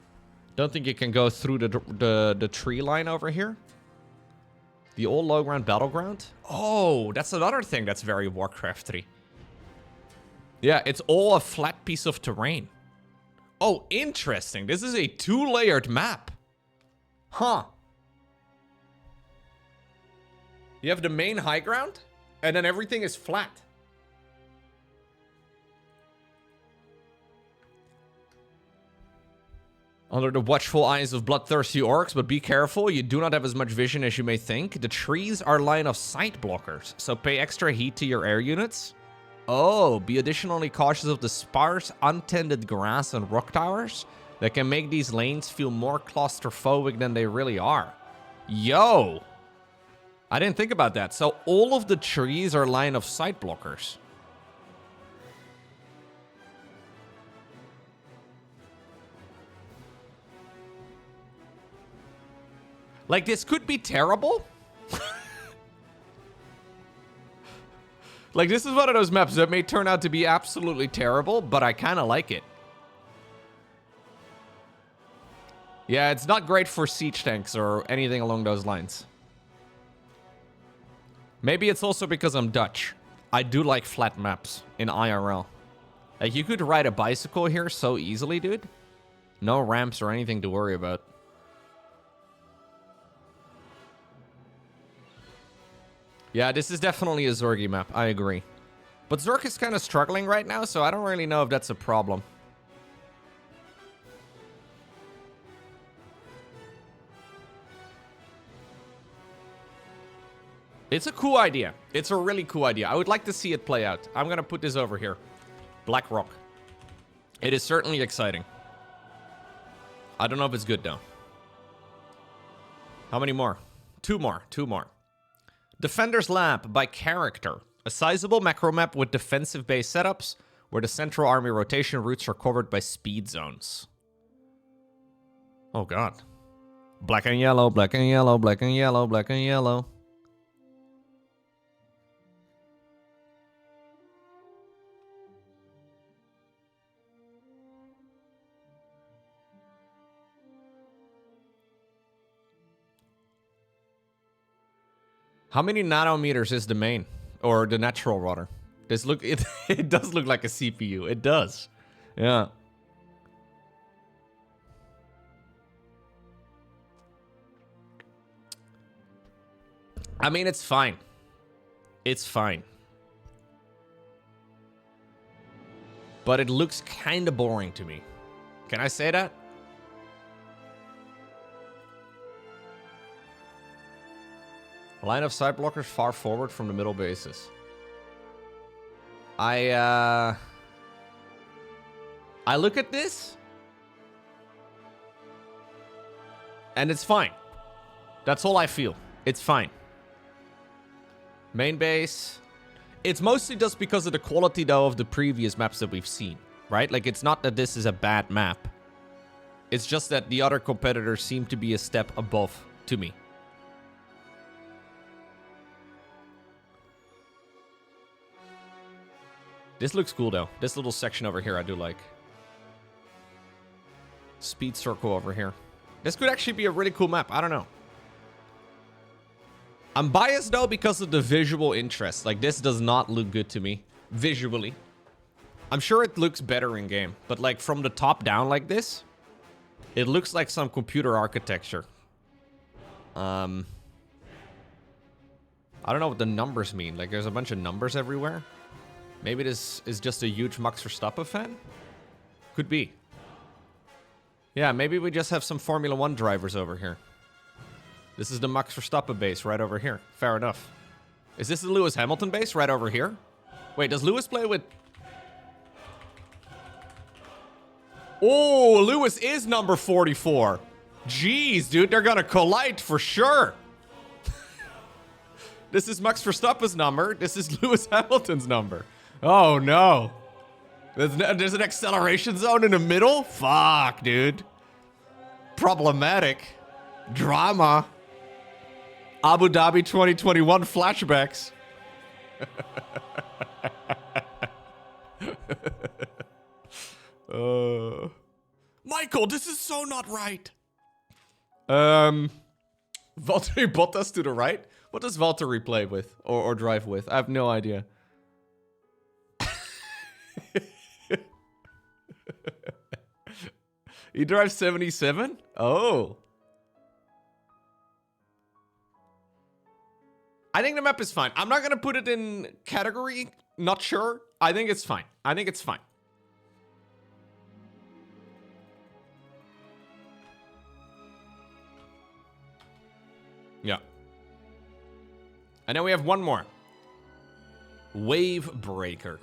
Don't think you can go through the tree line over here. The old low ground battleground. Oh, that's another thing that's very Warcraft 3. Yeah, it's all a flat piece of terrain. Oh, interesting. This is a 2-layered map. Huh. You have the main high ground, and then everything is flat. Under the watchful eyes of bloodthirsty orcs, but be careful, you do not have as much vision as you may think. The trees are line of sight blockers, so pay extra heed to your air units. Oh, be additionally cautious of the sparse, untended grass and rock towers that can make these lanes feel more claustrophobic than they really are. Yo! I didn't think about that. So all of the trees are line of sight blockers. Like, this could be terrible. Like, this is one of those maps that may turn out to be absolutely terrible, but I kind of like it. Yeah, it's not great for siege tanks or anything along those lines. Maybe it's also because I'm Dutch. I do like flat maps in IRL. Like, you could ride a bicycle here so easily, dude. No ramps or anything to worry about. Yeah, this is definitely a Zorgy map. I agree. But Zork is kind of struggling right now, so I don't really know if that's a problem. It's a cool idea. It's a really cool idea. I would like to see it play out. I'm going to put this over here. Blackrock. It is certainly exciting. I don't know if it's good, though. How many more? Two more. Defender's Lab by character. A sizable macro map with defensive base setups where the central army rotation routes are covered by speed zones. Oh god. Black and yellow, black and yellow, black and yellow, black and yellow. How many nanometers is the main? Or the natural, rather? It does look like a CPU. It does. Yeah. I mean, it's fine. It's fine. But it looks kind of boring to me. Can I say that? Line of sight blockers far forward from the middle bases. I look at this, and it's fine. That's all I feel. It's fine. Main base. It's mostly just because of the quality, though, of the previous maps that we've seen, right? Like, it's not that this is a bad map. It's just that the other competitors seem to be a step above to me. This looks cool, though. This little section over here I do like. Speed circle over here. This could actually be a really cool map. I don't know. I'm biased, though, because of the visual interest. Like, this does not look good to me. Visually. I'm sure it looks better in game. But, like, from the top down like this, it looks like some computer architecture. I don't know what the numbers mean. Like, there's a bunch of numbers everywhere. Maybe this is just a huge Max Verstappen fan? Could be. Yeah, maybe we just have some Formula 1 drivers over here. This is the Max Verstappen base right over here. Fair enough. Is this the Lewis Hamilton base right over here? Wait, does Lewis play with... Oh, Lewis is number 44. Jeez, dude, they're gonna collide for sure. This is Max Verstappen's number. This is Lewis Hamilton's number. Oh, no. There's an acceleration zone in the middle? Fuck, dude. Problematic. Drama. Abu Dhabi 2021 flashbacks. Michael, this is so not right. Valtteri Bottas to the right? What does Valtteri play with or drive with? I have no idea. He drives 77? Oh. I think the map is fine. I'm not going to put it in category. Not sure. I think it's fine. I think it's fine. Yeah. And then we have one more. Wavebreaker.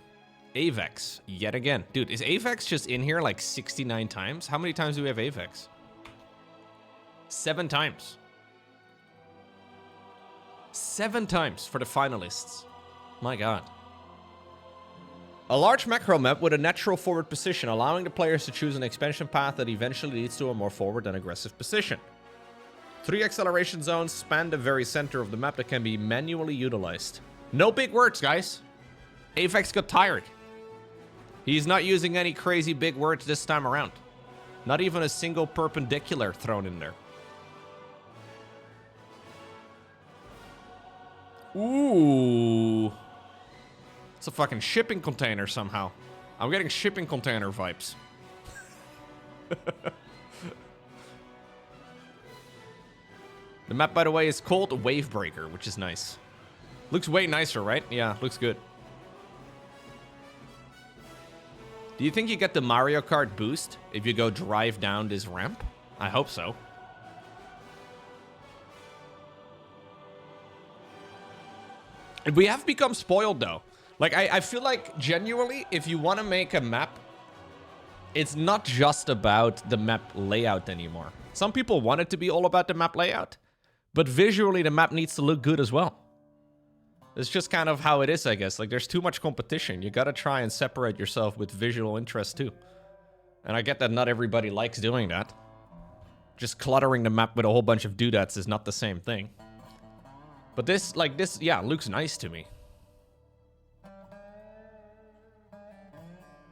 Avex, yet again. Dude, is Avex just in here like 69 times? How many times do we have Avex? 7 times. 7 times for the finalists. My god. A large macro map with a natural forward position, allowing the players to choose an expansion path that eventually leads to a more forward and aggressive position. 3 acceleration zones span the very center of the map that can be manually utilized. No big words, guys. Avex got tired. He's not using any crazy big words this time around. Not even a single perpendicular thrown in there. Ooh. It's a fucking shipping container somehow. I'm getting shipping container vibes. The map, by the way, is called Wavebreaker, which is nice. Looks way nicer, right? Yeah, looks good. Do you think you get the Mario Kart boost if you go drive down this ramp? I hope so. And we have become spoiled, though. Like, I feel like, genuinely, if you want to make a map, it's not just about the map layout anymore. Some people want it to be all about the map layout, but visually, the map needs to look good as well. It's just kind of how it is, I guess. Like, there's too much competition. You gotta try and separate yourself with visual interest, too. And I get that not everybody likes doing that. Just cluttering the map with a whole bunch of doodads is not the same thing. But this, like, this, yeah, looks nice to me.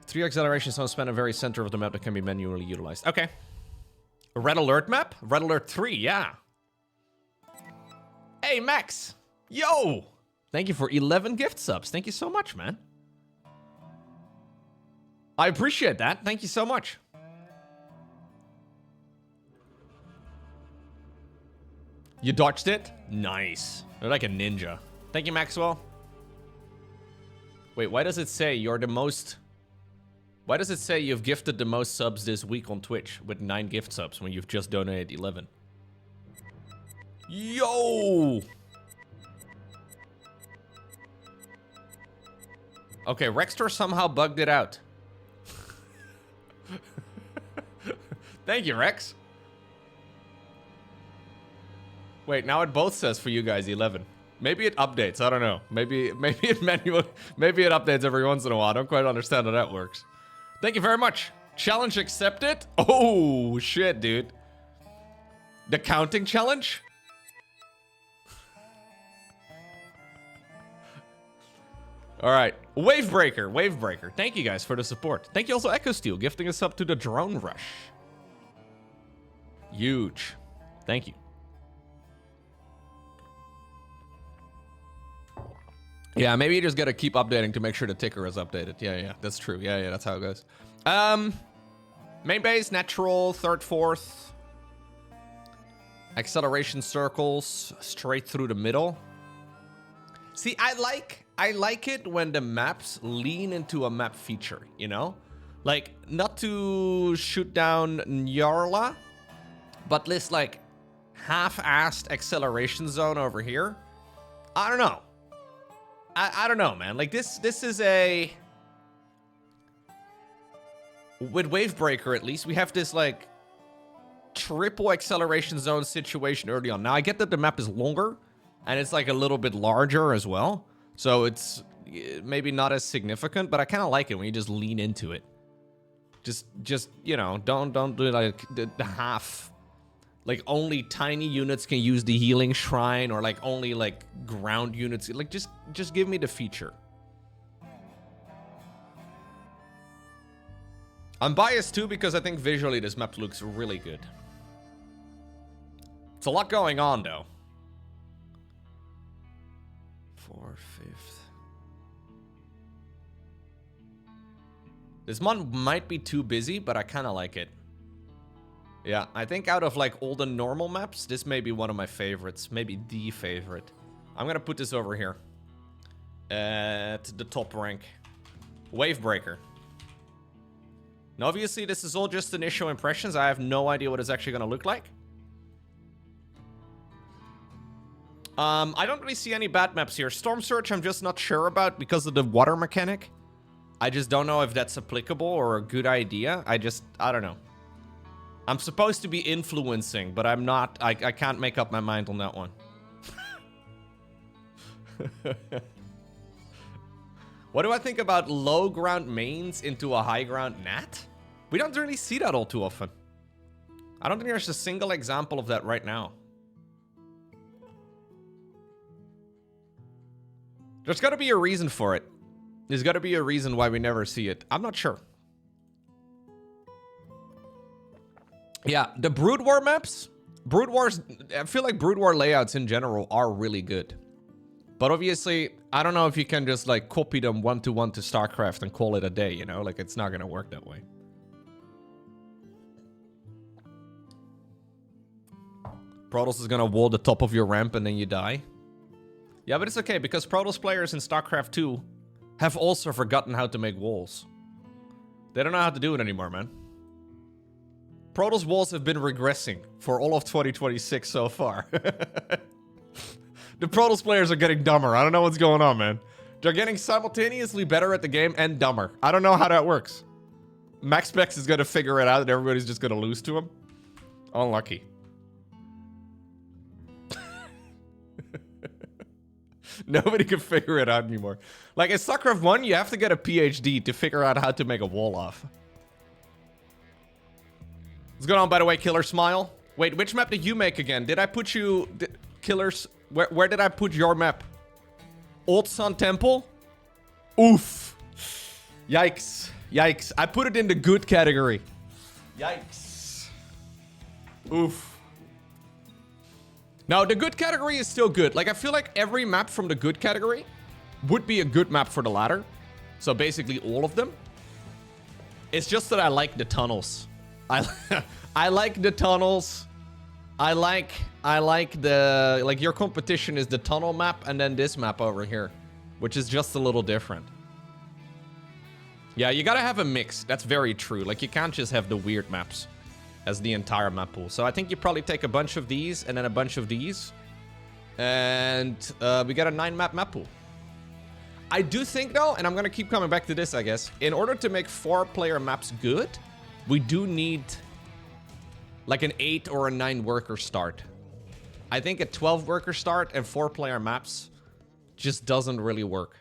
3 acceleration zones span a very center of the map that can be manually utilized. Okay. A Red Alert map? Red Alert 3, yeah. Hey, Max. Yo! Thank you for 11 gift subs. Thank you so much, man. I appreciate that. Thank you so much. You dodged it? Nice. You're like a ninja. Thank you, Maxwell. Wait, why does it say you're the most... Why does it say you've gifted the most subs this week on Twitch with 9 gift subs when you've just donated 11? Yo! Okay, Rextor somehow bugged it out. Thank you, Rex. Wait, now it both says for you guys 11. Maybe it updates. I don't know. Maybe it updates every once in a while. I don't quite understand how that works. Thank you very much. Challenge accepted. Oh shit, dude. The counting challenge. All right, Wavebreaker, Wavebreaker. Thank you guys for the support. Thank you also, Echo Steel, gifting us up to the Drone Rush. Huge. Thank you. Yeah, maybe you just gotta keep updating to make sure the ticker is updated. Yeah, that's true. Yeah, that's how it goes. Main base, natural, third, fourth. Acceleration circles, straight through the middle. See, I like it when the maps lean into a map feature, you know? Like, not to shoot down Nyarla, but this, like, half-assed acceleration zone over here. I don't know. I don't know, man. Like, this is a... With Wavebreaker, at least, we have this, like, triple acceleration zone situation early on. Now, I get that the map is longer, and it's, like, a little bit larger as well. So it's maybe not as significant, but I kind of like it when you just lean into it. Just you know, don't do, like, the half Like only tiny units can use the healing shrine, or like only like ground units. Like just give me the feature. I'm biased too because I think visually this map looks really good. It's a lot going on though. 4/5. This one might be too busy, but I kind of like it. Yeah, I think out of like all the normal maps, this may be one of my favorites. Maybe the favorite. I'm gonna put this over here. At the top rank. Wavebreaker. Now obviously this is all just initial impressions. I have no idea what it's actually gonna look like. I don't really see any bad maps here. Storm Surge I'm just not sure about because of the water mechanic. I just don't know if that's applicable or a good idea. I don't know. I'm supposed to be influencing, but I'm not. I can't make up my mind on that one. What do I think about low ground mains into a high ground nat? We don't really see that all too often. I don't think there's a single example of that right now. There's got to be a reason for it. There's got to be a reason why we never see it. I'm not sure. Yeah, the Brood War maps. Brood Wars, I feel like Brood War layouts in general are really good. But obviously, I don't know if you can just like copy them one-to-one to StarCraft and call it a day, you know? Like, it's not gonna work that way. Protoss is gonna wall the top of your ramp and then you die. Yeah, but it's okay, because Protoss players in StarCraft 2 have also forgotten how to make walls. They don't know how to do it anymore, man. Protoss walls have been regressing for all of 2026 so far. The Protoss players are getting dumber. I don't know what's going on, man. They're getting simultaneously better at the game and dumber. I don't know how that works. MaxPex is going to figure it out and everybody's just going to lose to him. Unlucky. Nobody can figure it out anymore. Like in StarCraft 1, you have to get a PhD to figure out how to make a wall off. What's going on, by the way, Killer Smile? Wait, which map did you make again? Did I put you... Killers... Where did I put your map? Old Sun Temple? Oof. Yikes. Yikes. I put it in the good category. Yikes. Oof. Now, the good category is still good. Like, I feel like every map from the good category would be a good map for the ladder. So basically all of them. It's just that I like the tunnels. I like the tunnels. I like the, like, your competition is the tunnel map and then this map over here, which is just a little different. Yeah, you gotta have a mix. That's very true. Like, you can't just have the weird maps as the entire map pool. So I think you probably take a bunch of these and then a bunch of these. And we got a 9-map map pool. I do think, though, and I'm gonna keep coming back to this, I guess, in order to make 4-player maps good, we do need like an 8 or a 9 worker start. I think a 12 worker start and 4-player maps just doesn't really work.